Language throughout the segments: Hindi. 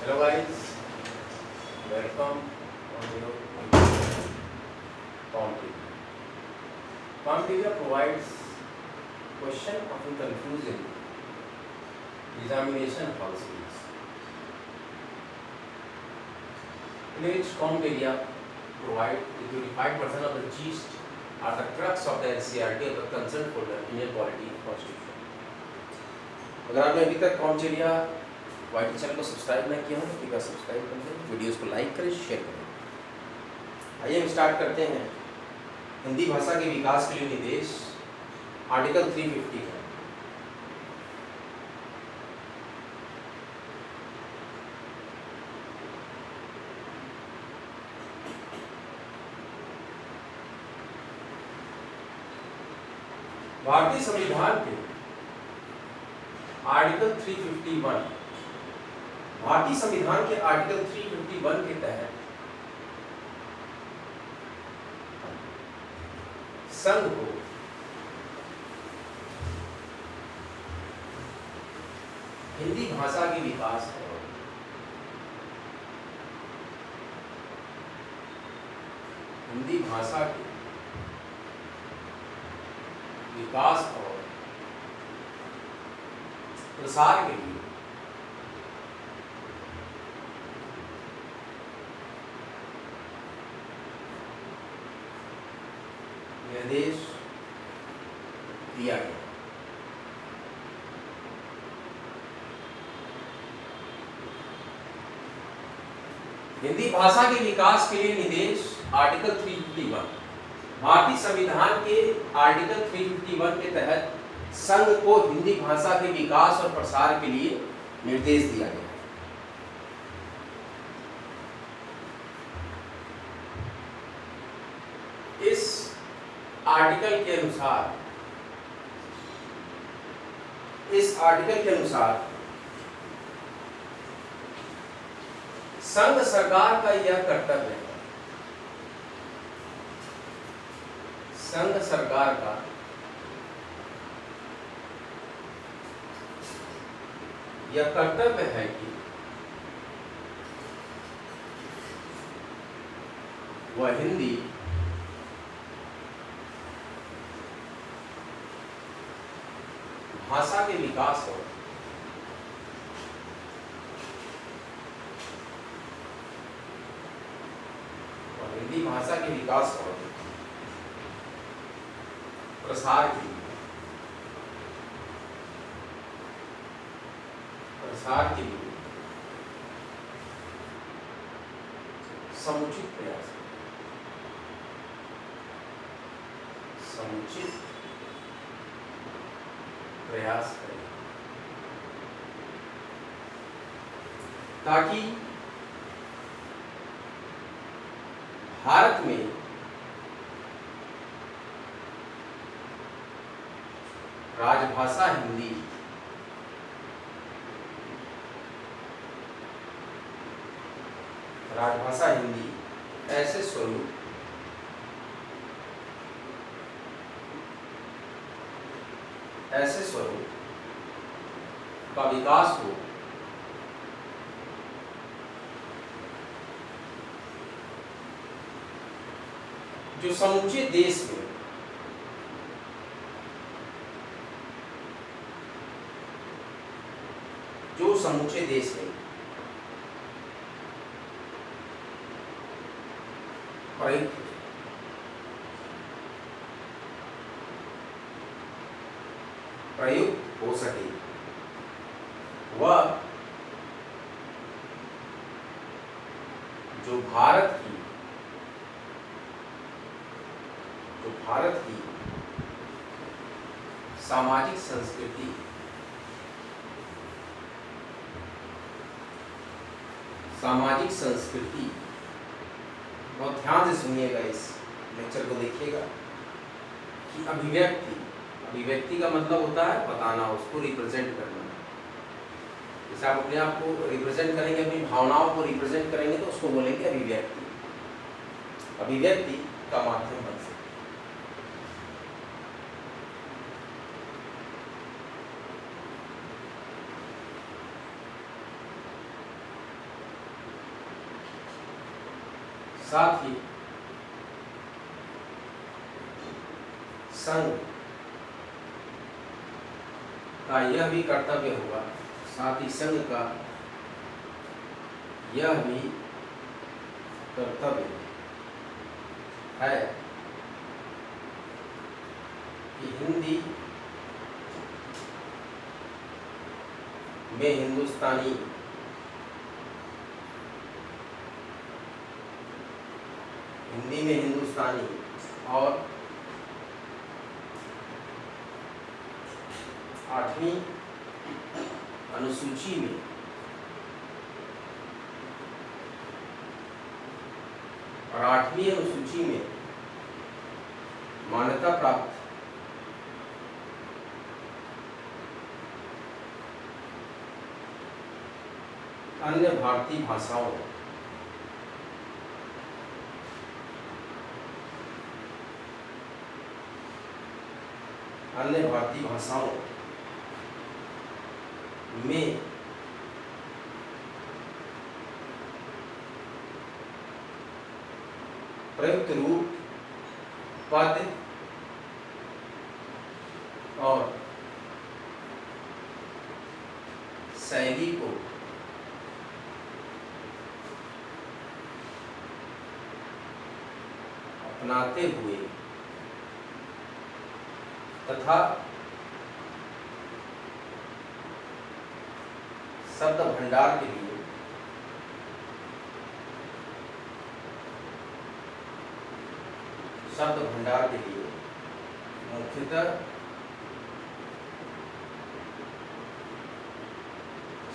Hello guys, welcome on your Comptavia. Comptavia provides question often confusing examination hall series, in which Comptavia provide the purified version of the gist are the crux of the NCERT of the concerned folder Indian Polity Constitution. अगर आपने अभी तक कॉम्टेरिया वाईटी चैनल को सब्सक्राइब नहीं किया हो तो कृपया सब्सक्राइब कर दें, वीडियोस को लाइक करें, शेयर करें। आइए हम स्टार्ट करते हैं। हिंदी भाषा के विकास के लिए निर्देश आर्टिकल 350 है। भारतीय संविधान के आर्टिकल 351, भारतीय संविधान के आर्टिकल 351 के तहत संघ को हिंदी भाषा के विकास और हिंदी भाषा के विकास और प्रसार के लिए निर्देश दिया गया। हिंदी भाषा के विकास के लिए निर्देश आर्टिकल 351, भारतीय संविधान के आर्टिकल 351 के तहत संघ को हिंदी भाषा के विकास और प्रसार के लिए निर्देश दिया गया। इस आर्टिकल के अनुसार संघ सरकार का यह कर्तव्य है, संघ सरकार का यह कर्तव्य है कि वह हिंदी भाषा के विकास और हिंदी भाषा के विकास और प्रसार के लिए समुचित प्रयास करें ताकि भारत में राजभाषा हिंदी ऐसे स्वरूप का विकास हो जो समूचे देश में प्रयुक्त हो सके, वह जो भारत की सामाजिक संस्कृति बहुत ध्यान से सुनिएगा, इस लेक्चर को देखिएगा कि अभिव्यक्ति का मतलब होता है बताना, उसको रिप्रेजेंट करना। जैसे आप अपने आप को रिप्रेजेंट करेंगे, अपनी भावनाओं को रिप्रेजेंट करेंगे तो उसको बोलेंगे अभिव्यक्ति का माध्यम बन सकता है। साथ ही संघ का यह भी कर्तव्य होगा, साथ ही संघ का यह भी कर्तव्य है कि हिंदी में हिंदुस्तानी और 8वीं अनुसूची में मान्यता प्राप्त अन्य भारतीय भाषाओं में प्रयुक्त रूप, पद और शैली को अपनाते हुए तथा शब्द भंडार के लिए मुख्यतः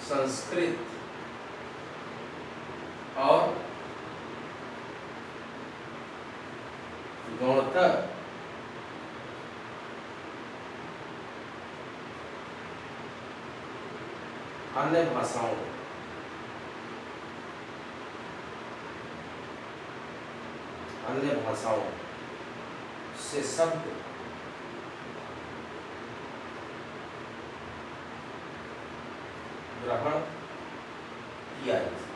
संस्कृत और गणतः अन्य भाषाओं से शब्द ग्रहण किया जा सकता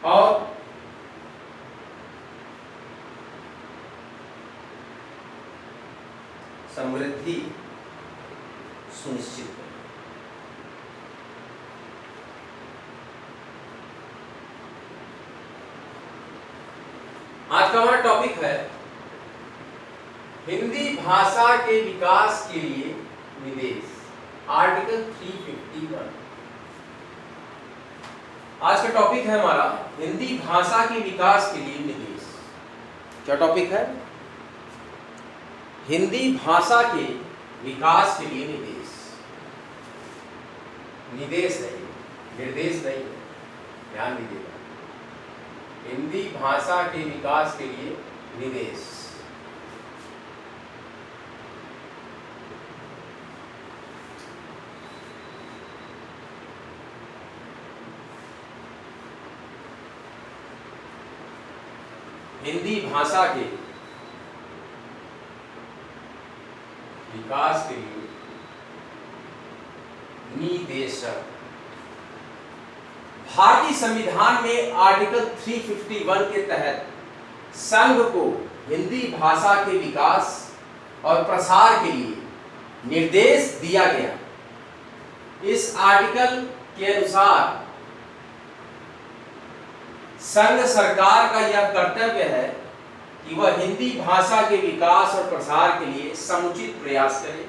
है। और समृद्धि सुनिश्चित करें। आज का हमारा टॉपिक है हिंदी भाषा के विकास के लिए निदेश, आर्टिकल 351। आज का टॉपिक है हमारा हिंदी भाषा के विकास के लिए निदेश। क्या टॉपिक है? हिंदी भाषा के विकास के लिए निदेश। निदेश नहीं, निर्देश नहीं, ध्यान दीजिएगा। हिंदी भाषा के विकास के लिए निदेश। हिंदी भाषा के विकास के लिए निदेशक। भारतीय संविधान में आर्टिकल 351 के तहत संघ को हिंदी भाषा के विकास और प्रसार के लिए निर्देश दिया गया। इस आर्टिकल के अनुसार संघ सरकार का यह कर्तव्य है कि वह हिंदी भाषा के विकास और प्रसार के लिए समुचित प्रयास करे,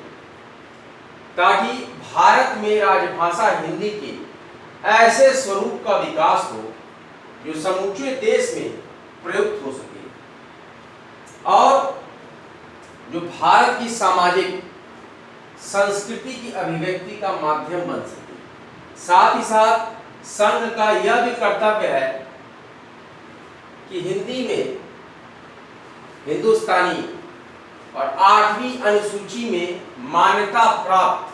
ताकि भारत में राजभाषा हिंदी के ऐसे स्वरूप का विकास हो जो समूचे देश में प्रयुक्त हो सके और जो भारत की सामाजिक संस्कृति की अभिव्यक्ति का माध्यम बन सके। साथ ही साथ संघ का यह भी कर्तव्य है कि हिंदी में हिंदुस्तानी और 8वीं अनुसूची में मान्यता प्राप्त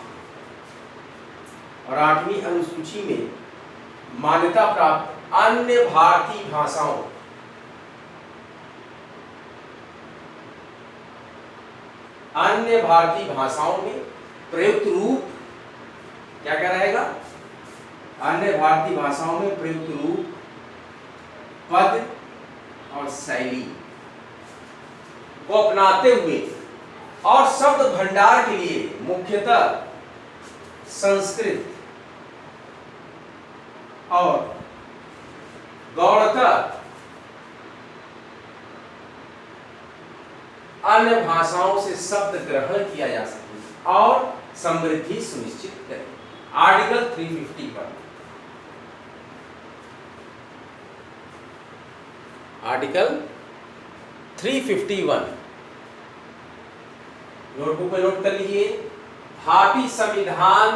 अन्य भारतीय भाषाओं में प्रयुक्त रूप क्या क्या रहेगा? अन्य भारतीय भाषाओं में प्रयुक्त रूप, पद और शैली को अपनाते हुए और शब्द भंडार के लिए मुख्यतः संस्कृत और गौड़तः अन्य भाषाओं से शब्द ग्रहण किया जा सके और समृद्धि सुनिश्चित करें। आर्टिकल 351, आर्टिकल 351 नोटबुक में नोट कर लीजिए। भारतीय संविधान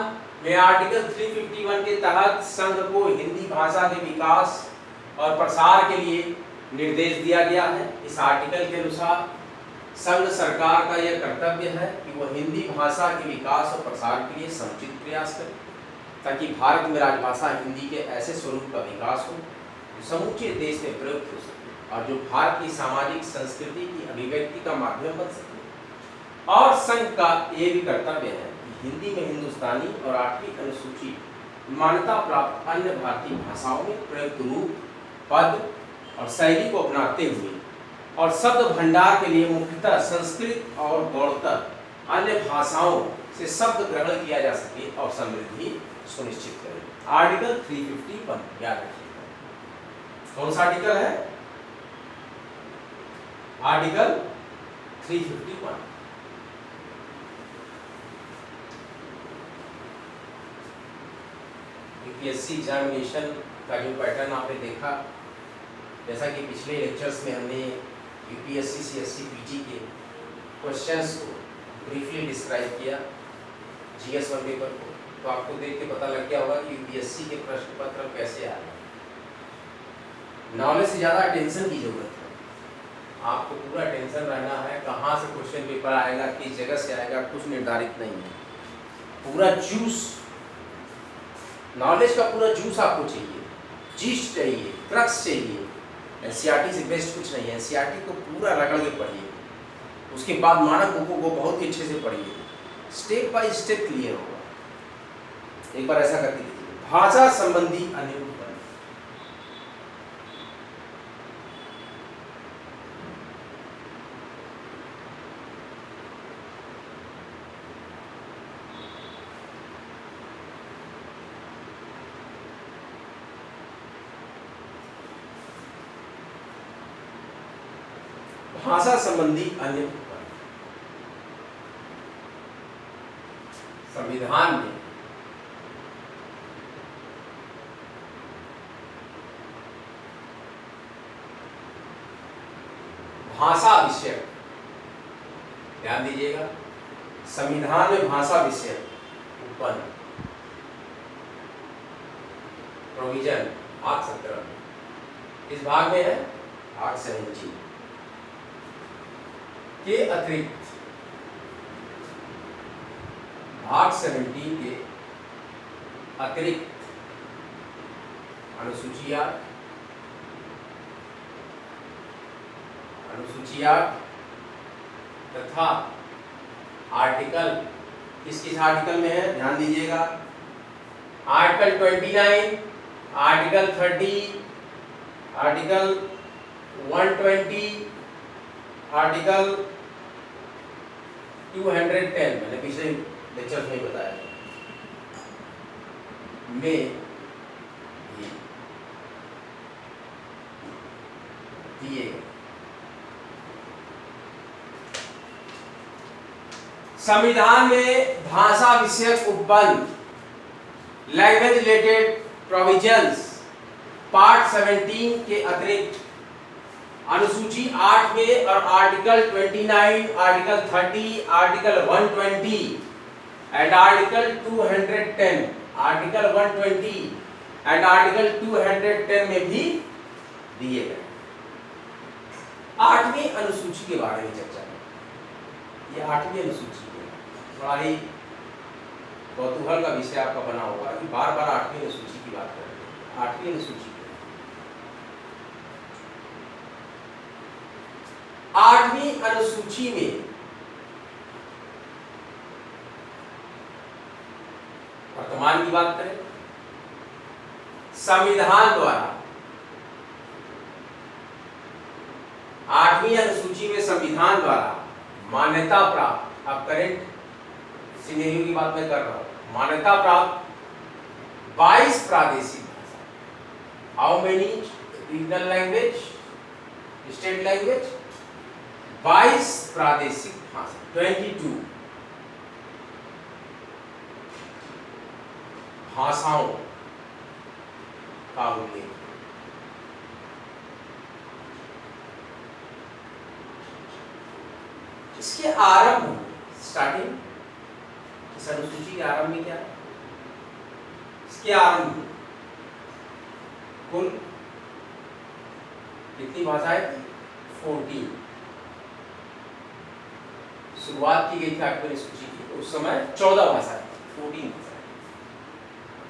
में आर्टिकल 351 के तहत संघ को हिंदी भाषा के विकास और प्रसार के लिए निर्देश दिया गया है। इस आर्टिकल के अनुसार संघ सरकार का यह कर्तव्य है कि वह हिंदी भाषा के विकास और प्रसार के लिए समुचित प्रयास करे, ताकि भारत में राजभाषा हिंदी के ऐसे स्वरूप का विकास हो जो समूचे देश में प्रयुक्त हो सके और जो भारत की सामाजिक संस्कृति की अभिव्यक्ति का माध्यम बन सके। और संघ का ये भी कर्तव्य है कि हिंदी में हिंदुस्तानी और 8वीं अनुसूची मान्यता प्राप्त अन्य भारतीय भाषाओं में प्रयुक्त रूप, पद और शैली को अपनाते हुए और शब्द भंडार के लिए मुख्यतः संस्कृत और गौड़तः अन्य भाषाओं से शब्द ग्रहण किया जा सके और समृद्धि सुनिश्चित करें। आर्टिकल 351 याद रखिएगा। कौन सा आर्टिकल है? आर्टिकल 351। यूपीएससी एग्जामिनेशन का जो पैटर्न आपने देखा, जैसा कि पिछले लेक्चर्स में हमने यूपीएससी सीएससी पीटी के क्वेश्चंस को ब्रीफली डिस्क्राइब किया जीएस 1 पेपर को, तो आपको देख के पता लग गया होगा कि यूपीएससी के प्रश्न पत्र कैसे आ रहे हैं। नॉलेज से ज़्यादा अटेंशन की जरूरत है। आपको पूरा टेंशन रहना है, कहाँ से क्वेश्चन पेपर आएगा, किस जगह से आएगा, कुछ निर्धारित नहीं है। पूरा जूस, नॉलेज का पूरा जूस आपको चाहिए, जीस्ट चाहिए, क्रक्स चाहिए। एनसीईआरटी से बेस्ट कुछ नहीं है। एनसीईआरटी को पूरा रगड़ के पढ़िए, उसके बाद मानक बुकों को बहुत ही अच्छे से पढ़िए, स्टेप बाय स्टेप क्लियर होगा। एक बार ऐसा करके देखिए। भाषा संबंधी अन्य उपकरण, भाषा संबंधी अन्य उपकरण संविधान में भाषा विषय, ध्यान दीजिएगा, संविधान में भाषा विषय उपकरण प्रोविजन भाग 17 में, इस भाग में है भाग 17 के अतिरिक्त भाग 17 के अतिरिक्त अनुसूचियां तथा आर्टिकल, किस आर्टिकल में है ध्यान दीजिएगा। आर्टिकल 29, आर्टिकल 30, आर्टिकल 120, आर्टिकल 210, मैंने पिछले लेक्चर में बताया, में दिए संविधान में भाषा विषयक उपबंध, लैंग्वेज रिलेटेड प्रोविजंस पार्ट 17 के अतिरिक्त अनुसूची 8 में और article 29, article 30, article 120 and article 210, article 120 and article 210 में भी दिए गए। 8वीं अनुसूची के बारे में चर्चा करें। ये 8वीं अनुसूची है, बड़ा ही कौतूहल का विषय आपका बना होगा कि बार बार 8वीं अनुसूची की बात कर रहे हैं। 8वीं अनुसूची, 8वीं अनुसूची में वर्तमान की बात करें संविधान द्वारा 8वीं अनुसूची में संविधान द्वारा मान्यता प्राप्त, अब करेंट सिनेरियो की बात मैं कर रहा हूं, मान्यता प्राप्त 22 प्रादेशिक भाषा। How many regional language, state language? 22 प्रादेशिक भाषा, 22 भाषाओं का उल्लेख। इसके आरंभ में स्टार्टिंग, इस अनुसूची के आरंभ में क्या है? इसके आरंभ में कुल कितनी भाषाएं थी? 14। शुरुआत की गई थी 8वीं अनुसूची की, उस समय 14 भाषाएं, 14 भाषाएं।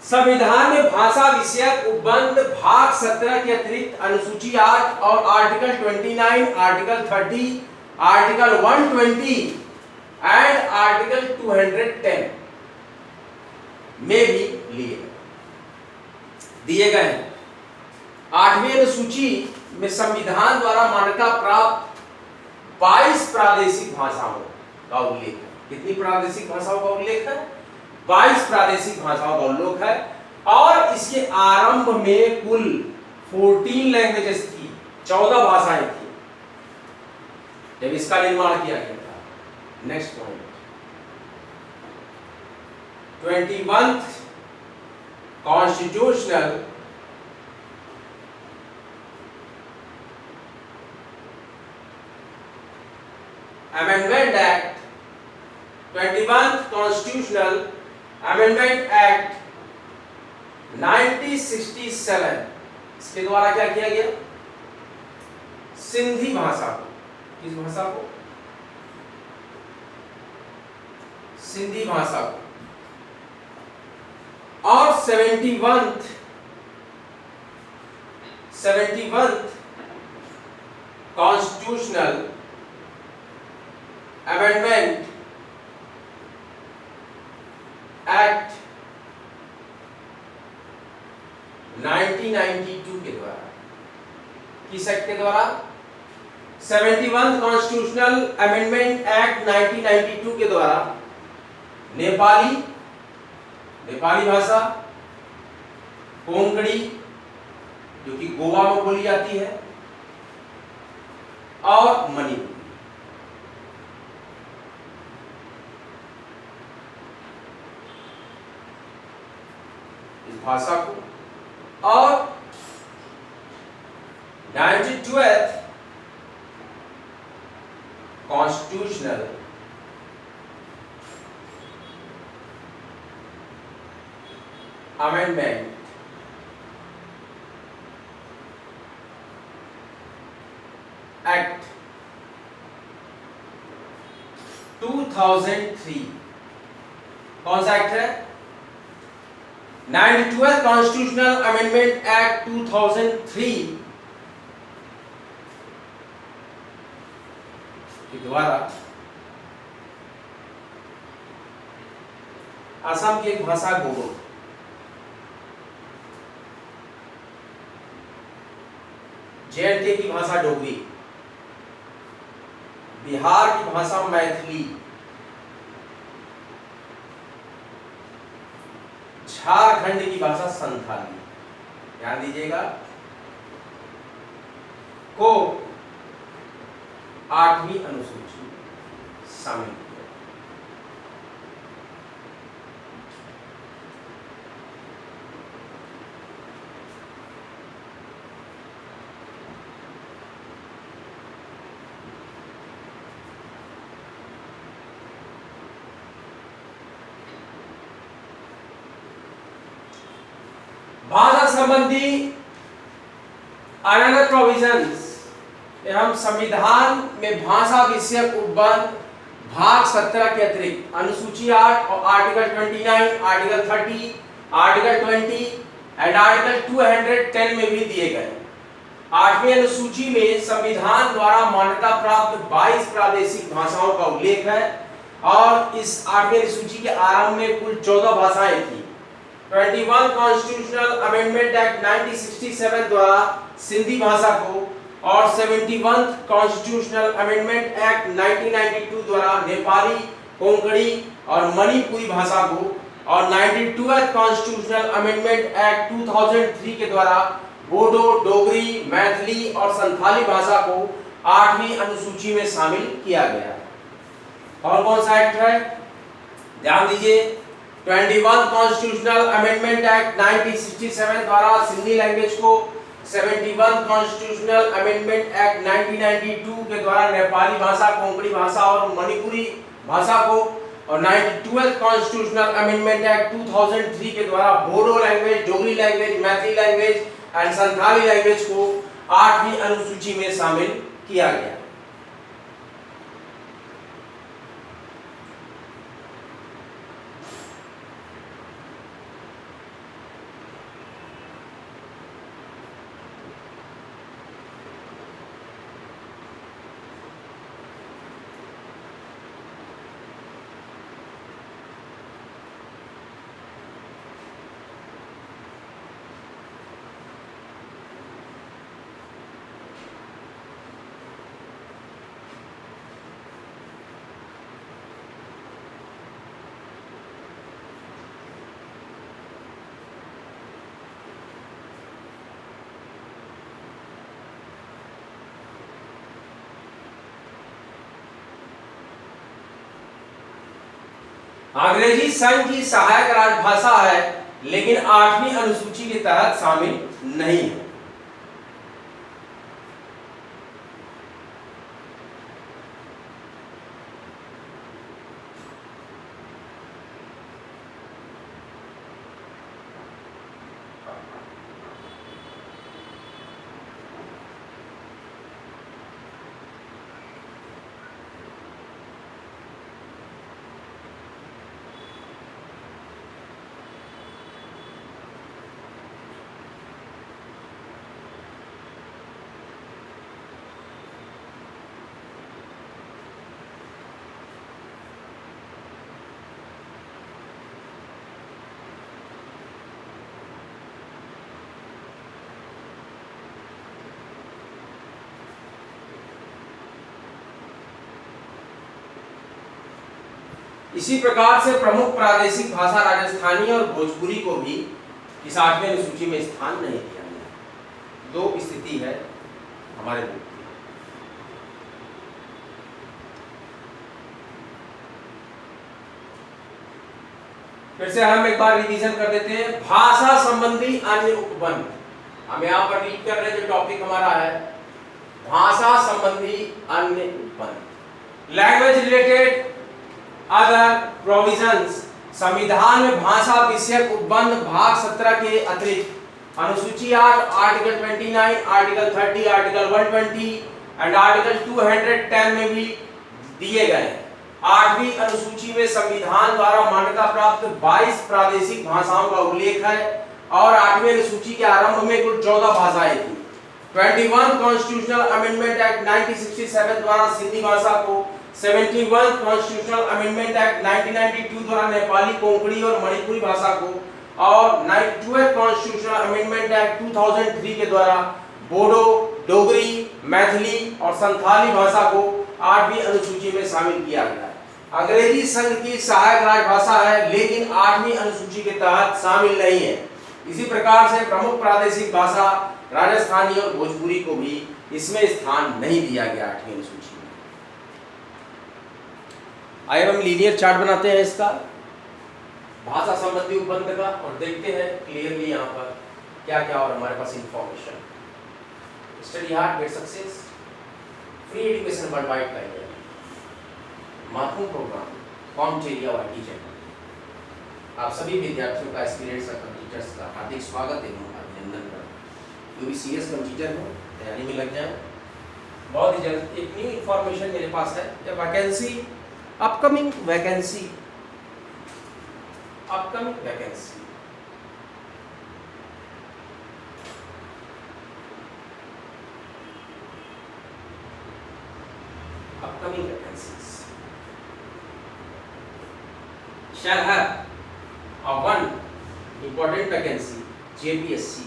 संविधान में भाषा विषयक उपबंध भाग 17 के अतिरिक्त अनुसूची 8 और article 29, article 30, article 120 and article 210 में भी दिए गए हैं। 8वीं अनुसूची में संविधान द्वारा मान्यता प्राप्त 22 प्रादेशिक भाषाओं का उल्लेख है। कितनी प्रादेशिक भाषाओं का उल्लेख है? 22 प्रादेशिक भाषाओं का उल्लेख है। और इसके आरंभ में कुल 14 लैंग्वेजेस थी, 14 भाषाएं थी जब इसका निर्माण किया गया था। Next point, 21th constitutional amendment act, 21st constitutional amendment act 1967, इसके द्वारा क्या किया गया? सिंधी भाषा को, किस भाषा को? सिंधी भाषा को। और 71th कॉन्स्टिट्यूशनल अमेंडमेंट एक्ट 1992 के द्वारा, किस एक्ट के द्वारा? 71th कॉन्स्टिट्यूशनल अमेंडमेंट एक्ट 1992 के द्वारा नेपाली भाषा, कोंकणी जो कि गोवा में बोली जाती है, और मणिपुरी, इस भाषा को। और 92th कॉन्स्टिट्यूशनल अमेंडमेंट एक्ट 2003, कौन सा एक्ट है? 92th कॉन्स्टिट्यूशनल अमेंडमेंट एक्ट 2003 के द्वारा असम की एक भाषा बोडो, जे&के की भाषा डोगरी, बिहार की भाषा मैथिली, झारखंड की भाषा संथाली, ध्यान दीजिएगा, को 8वीं अनुसूची शामिल किया। भाषा संबंधी अन्य प्रोविजंस एवं संविधान में भाषा विषयक उपबंध भाग 17 के अतिरिक्त अनुसूची 8 और article 29, article 30, article 20 and article 210 में भी दिए गए। 8वीं अनुसूची में संविधान द्वारा मान्यता प्राप्त 22 प्रादेशिक भाषाओं का उल्लेख है और इस 8वीं अनुसूची के आरंभ में कुल 14 भाषाएं थी 21 कॉन्स्टिट्यूशनल अमेंडमेंट एक्ट 1967 द्वारा सिंधी भाषा को और 71 कॉन्स्टिट्यूशनल अमेंडमेंट एक्ट 1992 द्वारा नेपाली, कोंकणी और मणिपुरी भाषा को और 92th कॉन्स्टिट्यूशनल अमेंडमेंट एक्ट 2003 के द्वारा बोडो, डोगरी, मैथिली और संथाली भाषा को 8वीं अनुसूची में शामिल किया गया। और कौन सा एक्ट है? ध्यान दीजिए, 21 कॉन्स्टिट्यूशनल अमेंडमेंट एक्ट 1967 द्वारा सिंधी लैंग्वेज को, 71 कॉन्स्टिट्यूशनल अमेंडमेंट एक्ट 1992 के द्वारा नेपाली भाषा, कोंकणी भाषा और मणिपुरी भाषा को और 92th कॉन्स्टिट्यूशनल अमेंडमेंट एक्ट 2003 के द्वारा Bodo language, Dogri language, Maithili language and Santhali language को 8वीं अनुसूची में शामिल किया गया। अंग्रेजी संघ की सहायक राजभाषा है लेकिन 8वीं अनुसूची के तहत शामिल नहीं है। इसी प्रकार से प्रमुख प्रादेशिक भाषा राजस्थानी और भोजपुरी को भी इस 8वीं अनुसूची में स्थान नहीं दिया गया। दो स्थिति है हमारे बुक की। फिर से हम एक बार रिवीजन कर देते हैं। भाषा संबंधी अन्य उपबंध, हम यहाँ पर रीड कर रहे हैं जो टॉपिक हमारा है, भाषा संबंधी अन्य उपबंध, लैंग्वेज रिलेटेड अदर प्रोविजंस। संविधान में भाषा विषयक उपबंध भाग 17 के अतिरिक्त अनुसूची 8, article 29, article 30, article 120 and article 210 में भी दिए गए हैं। 8वीं अनुसूची में संविधान द्वारा मान्यता प्राप्त 22 प्रादेशिक भाषाओं का उल्लेख है और 8वीं अनुसूची के आरंभ में कुल 14 भाषाएं थी। 21 कॉन्स्टिट्यूशनल अमेंडमेंट एक्ट 1967 द्वारा सिंधी भाषा को, 71 कॉन्स्टिट्यूशनल अमेंडमेंट एक्ट 1992 द्वारा नेपाली, कोंकणी और मणिपुरी भाषा को और 92 कॉन्स्टिट्यूशनल अमेंडमेंट एक्ट 2003 के द्वारा बोडो, डोगरी, मैथिली और संथाली भाषा को 8वीं अनुसूची में शामिल किया गया है। अंग्रेजी संघ की सहायक राजभाषा है लेकिन 8वीं अनुसूची के तहत शामिल नहीं है। इसी प्रकार से प्रमुख प्रादेशिक भाषा राजस्थानी और भोजपुरी को भी इसमें स्थान नहीं दिया गया 8वीं अनुसूची में। आइए हम लीनियर चार्ट बनाते हैं इसका, भाषा संबंधी उपबंध का, और देखते हैं क्लियरली यहाँ पर क्या क्या और हमारे पास information. Study hard get success, free education worldwide का है महत्वपूर्ण प्रोग्राम कॉम्टेरिया और टीचर। आप सभी विद्यार्थियों का, एक्सपीरियंस टीचर्स का हार्दिक स्वागत एवं अभिनंदन करता हूँ। जो भी सीएस टीचर हो तैयारी में लग जाए। बहुत ही जल्द एक न्यू इंफॉर्मेशन मेरे पास है, जब vacancy upcoming vacancy shall have a 1 important vacancy, JPSC,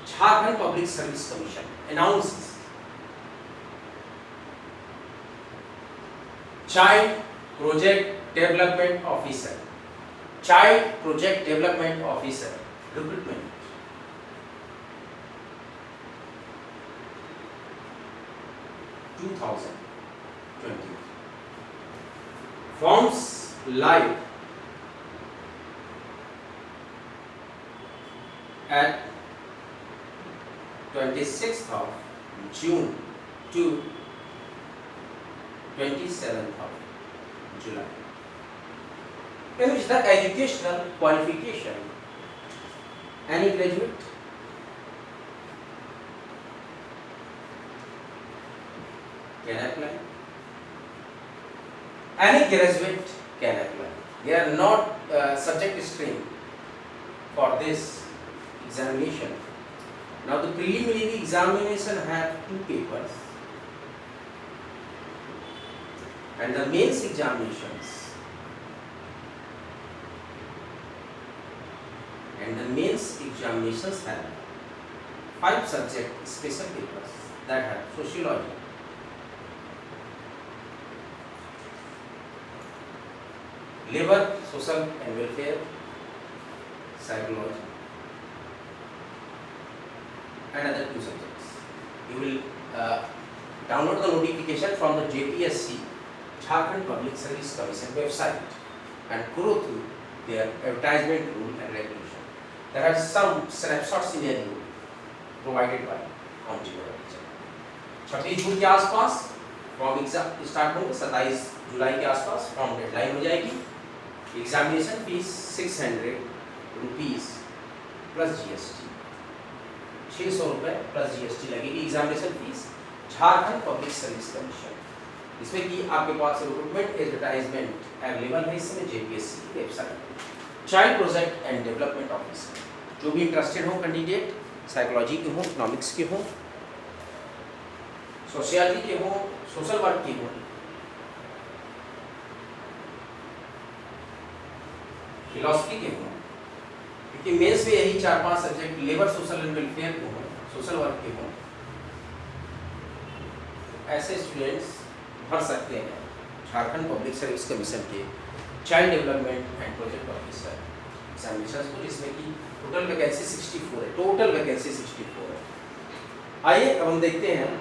Jharkhand Public Service Commission announces Child Project Development Officer, Child Project Development Officer recruitment. Forms live at 26th of June to 27th of July. In which the educational qualification, any graduate can apply. Any graduate can apply. They are not subject stream for this examination. Now the preliminary examination have two papers and the mains examinations have 5 subject special papers that have sociology, labor, social and welfare, psychology and other 2 subjects. You will download the notification from the JPSC, Jharkhand Public Service Commission website and go through their advertisement rule and regulation. There are some snapshot scenario provided by county board. 26 जून के आसपास फॉर्म एग्जाम स्टार्ट होंगे, 27 जुलाई के आसपास फॉर्म डेडलाइन हो जाएगी। Examination fees 600 rupees plus GST, 600 रुपये प्लस जीएसटी लगेगी examination fees, Jharkhand public service commission. इसमें कि आपके पास रिक्रूटमेंट एडवर्टाइजमेंट अवेलेबल है इस समय जेपीएससी की website. Child project and development officer, जो भी इंटरेस्टेड हो कैंडिडेट, साइकोलॉजी के हो, इकोनॉमिक्स के हो, सोशियोलॉजी के हो, सोशल वर्क के हो, फिलॉसफी के हो, क्योंकि मेंस में यही 4-5 subject labour, social and welfare के हो, सोशल वर्क के हो, ऐसे स्टूडेंट्स भर सकते हैं झारखंड पब्लिक सर्विस कमीशन के child development and project officer examination को, जिसमें कि टोटल वैकेंसी 64 है। टोटल वैकेंसी 64 है। आइए अब हम देखते हैं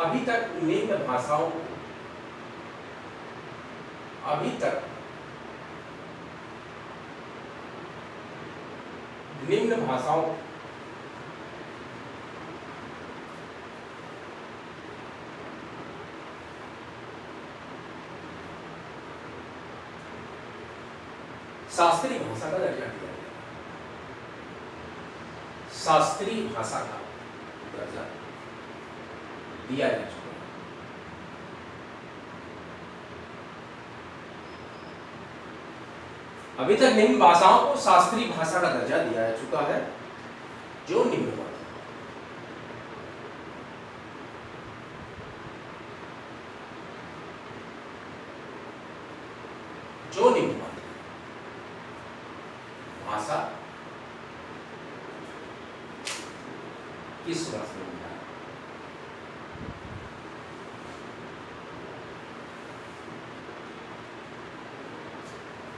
अभी तक निम्न भाषाओं को, अभी तक निम्न भाषाओं शास्त्रीय भाषा का दर्जा दिया गया, शास्त्रीय भाषा का दर्जा दिया जा चुका है। अभी तक निम्न भाषाओं को शास्त्रीय भाषा का दर्जा दिया जा चुका है, जो निम्न भाषा किस वर्ष में मिला?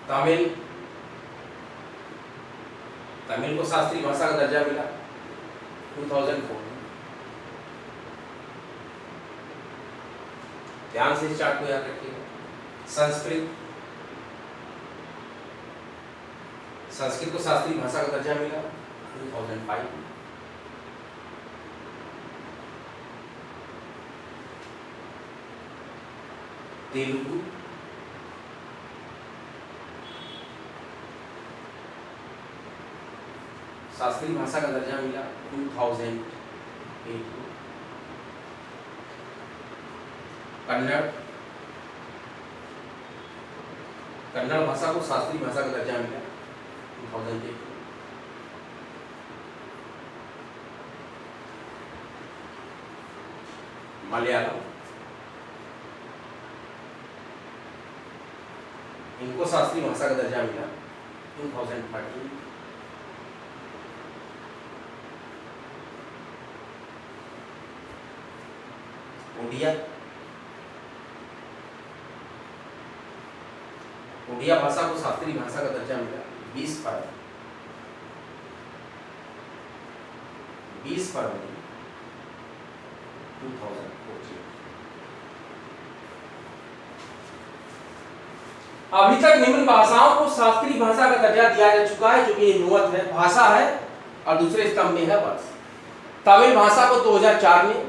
तमिल, तमिल को शास्त्रीय भाषा का दर्जा मिला 2004। ध्यान से इस चार्ट को याद रखिएगा। संस्कृत, संस्कृत को शास्त्रीय भाषा का दर्जा मिला 2005। तेलुगु, शास्त्रीय भाषा का दर्जा मिला 2008 को। कन्नड़, कन्नड़ भाषा को शास्त्रीय भाषा का दर्जा मिला 2008 को। मलयालम, इनको शास्त्रीय भाषा का दर्जा मिला 2013, ओडिया भाषा को शास्त्रीय भाषा का दर्जा मिला 20 फरवरी 2014। अभी तक निम्न भाषाओं को शास्त्रीय भाषा का दर्जा दिया जा चुका है, जो कि नुवत है, भाषा है, और दूसरे स्तंभ में है वर्ष। तमिल भाषा को 2004 में,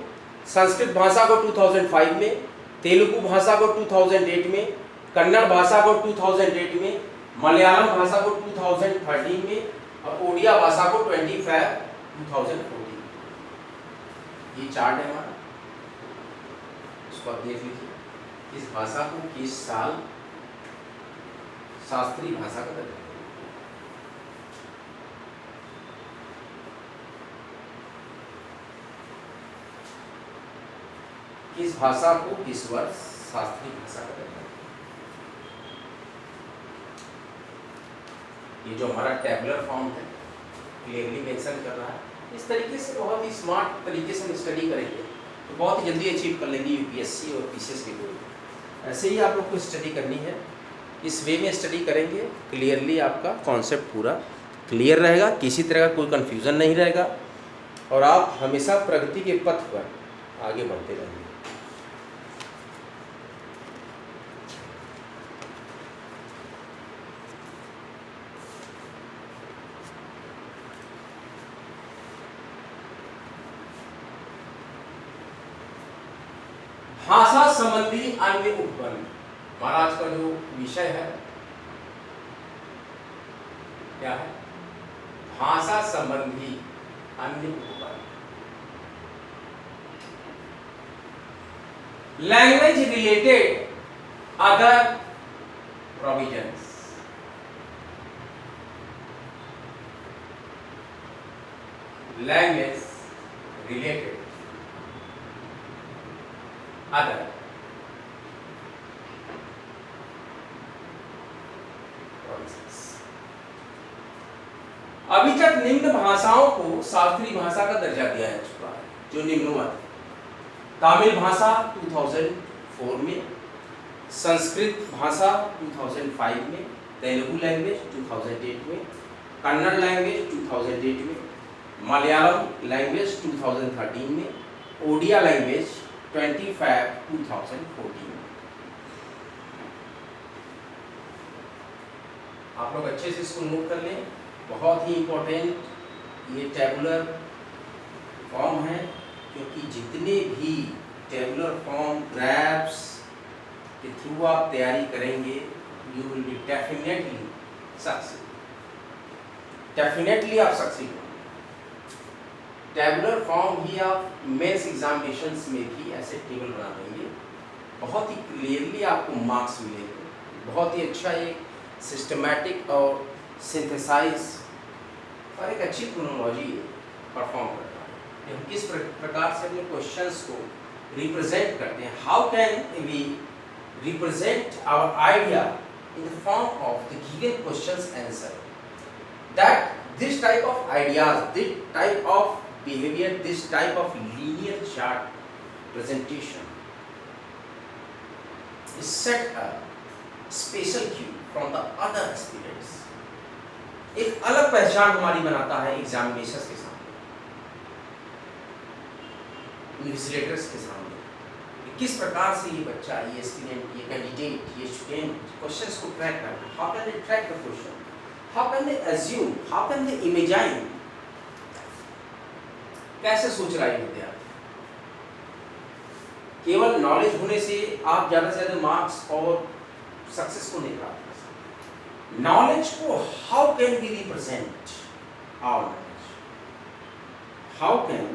संस्कृत भाषा को 2005 में, तेलुगु भाषा को 2008 में, कन्नड़ भाषा को 2008 में, मलयालम भाषा को 2013 में, और ओडिया भाषा को 2014। ये चार्ट है हमारा, उसको आप देख लीजिए। इस भाषा को किस साल शास्त्रीय भाषा का दर्जा, किस भाषा को किस वर्ष शास्त्रीय भाषा का दर्जा। ये जो हमारा टेबुलर फॉर्म है क्लियरली मेंशन कर रहा है। इस तरीके से बहुत ही स्मार्ट तरीके से हम स्टडी करेंगे तो बहुत ही जल्दी अचीव कर लेंगे यूपीएससी और पीसीएस के गोल। ऐसे ही आप लोग को स्टडी करनी है, इस वे में स्टडी करेंगे, क्लियरली आपका कॉन्सेप्ट पूरा क्लियर रहेगा, किसी तरह का कोई कन्फ्यूज़न नहीं रहेगा, और आप हमेशा प्रगति के पथ पर आगे बढ़ते रहेंगे। भाषा संबंधी अन्य उपबंध, हमारा आज का जो विषय है क्या है? भाषा संबंधी अन्य उपबंध। Language related other provisions. Language related other provisions. अभी तक निम्न भाषाओं को शास्त्रीय भाषा का दर्जा दिया जा चुका है, जो निम्नवत: तमिल भाषा 2004 में, संस्कृत भाषा 2005 में, तेलुगु लैंग्वेज 2008 में, कन्नड़ लैंग्वेज 2008 में, मलयालम लैंग्वेज 2013 में, ओडिया लैंग्वेज 2014 में। आप लोग अच्छे से इसको नोट कर लें, बहुत ही इम्पोर्टेंट ये टेबुलर फॉर्म है, क्योंकि जितने भी टेबुलर फॉर्म ग्राफ्स के थ्रू आप तैयारी करेंगे, you will be definitely success, definitely आप सक्सेस होंगे। टेबुलर फॉर्म ही आप मेंस एग्जामिनेशंस में भी ऐसे टेबल बना देंगे, बहुत ही क्लियरली आपको मार्क्स मिलेंगे। बहुत ही अच्छा एक सिस्टमैटिक और सिंथेसाइज और एक अच्छी क्रोनोलॉजी परफॉर्म करता है। हम किस प्रकार से अपने क्वेश्चंस को रिप्रेजेंट करते हैं, how can we represent our idea in the form of the given questions answer, that this type of ideas, this type of behavior, this type of linear chart presentation is set a special cue from the other aspirants. एक अलग पहचान हमारी बनाता है एग्जामिनेशंस के सामने, इन्विजिलेटर्स के सामने, किस प्रकार से ये बच्चा, ये एस्पिरेंट, ये कैंडिडेट, ये स्टूडेंट क्वेश्चंस को ट्रैक करना, how can they track the question, how can they assume, how can they imagine, कैसे सोच रहा है विद्यार्थी। केवल नॉलेज होने से आप ज्यादा से ज्यादा मार्क्स और सक्सेस को नहीं प्राप्त कर सकते। नॉलेज को how can we represent our knowledge, how can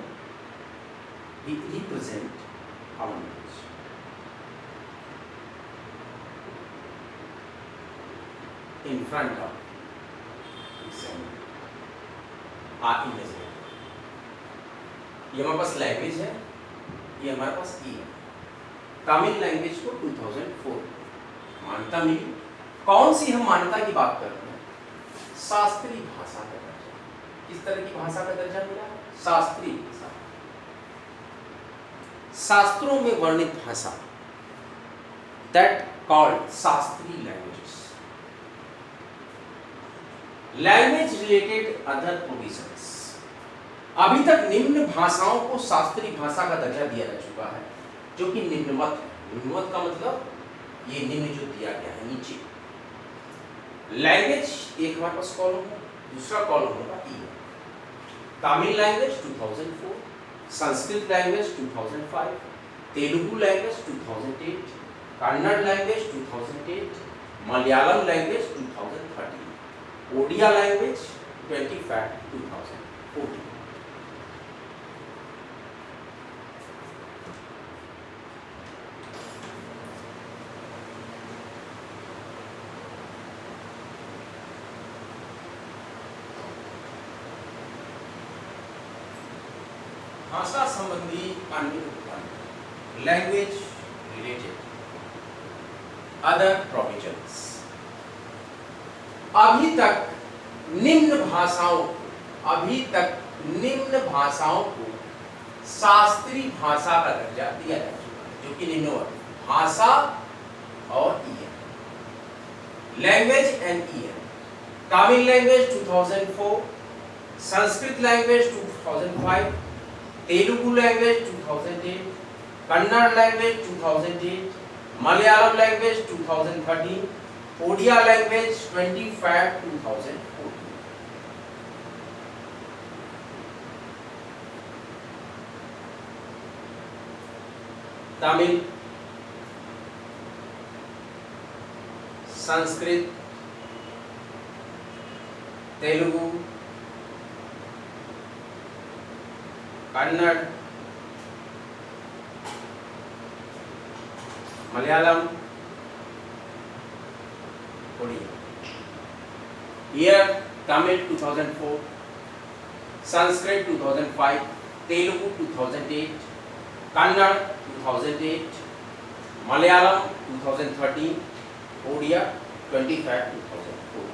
we represent our knowledge in front of examiner or imagine. ये हमारे पास लैंग्वेज है, ये हमारे पास ई है। तमिल लैंग्वेज को 2004 मान्यता मिली। कौन सी हम मान्यता की बात कर रहे हैं? शास्त्रीय भाषा का दर्जा। किस तरह की भाषा का दर्जा मिला? शास्त्रीय भाषा। शास्त्रों में वर्णित भाषा, दैट कॉल्ड शास्त्रीय languages. Language related other provisions. अभी तक निम्न भाषाओं को शास्त्रीय भाषा का दर्जा दिया जा चुका है, जो कि निम्नवत है। निम्नवत का मतलब ये निम्न जो दिया गया है नीचे। लैंग्वेज एक हमारे पास कॉलम है, दूसरा कॉलम होगा E. Tamil language 2004, Sanskrit language 2005, Telugu language 2008, Kannada language 2008, Malayalam language 2013, Odia language 25 2014। भाषा संबंधी अन्य उपकरण, लैंग्वेज रिलेटेड अदर प्रोविजंस। अभी तक निम्न भाषाओं को शास्त्रीय भाषा का दर्जा दिया जा चुका है, जो कि निम्नवत भाषा और EN. Language and EN, Tamil language 2004, Sanskrit language 2005, Telugu language 2008, Kannada language 2008, Malayalam language 2013, Odia language 25 2014। Tamil, Sanskrit, Telugu, Kannada, Malayalam, Odia. Year Tamil 2004, Sanskrit 2005, Telugu 2008, Kannada 2008, Malayalam 2013, Odia 25 2014।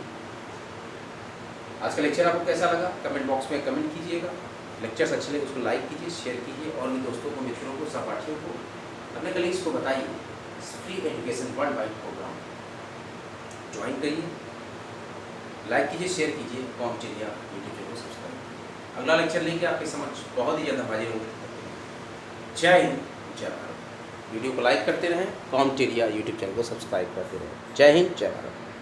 आज का लेक्चर आपको कैसा लगा? कमेंट बॉक्स में कमेंट कीजिएगा। लेक्चर्स अच्छे लगे उसको लाइक कीजिए, शेयर कीजिए और भी दोस्तों को, मित्रों को, सहपाठियों को, अपने कलीग्स को बताइए। Free education worldwide programme join करिए, लाइक कीजिए, शेयर कीजिए, कॉम्पिटिटिव यूट्यूब चैनल को सब्सक्राइब। अगला लेक्चर लेके आपके समझ बहुत ही ज़्यादा हाजिर होंगे। जय हिंद, जय भारत। वीडियो को लाइक करते रहें, कॉम्पिटिटिव यूट्यूब चैनल को सब्सक्राइब करते रहें। जय हिंद, जय भारत।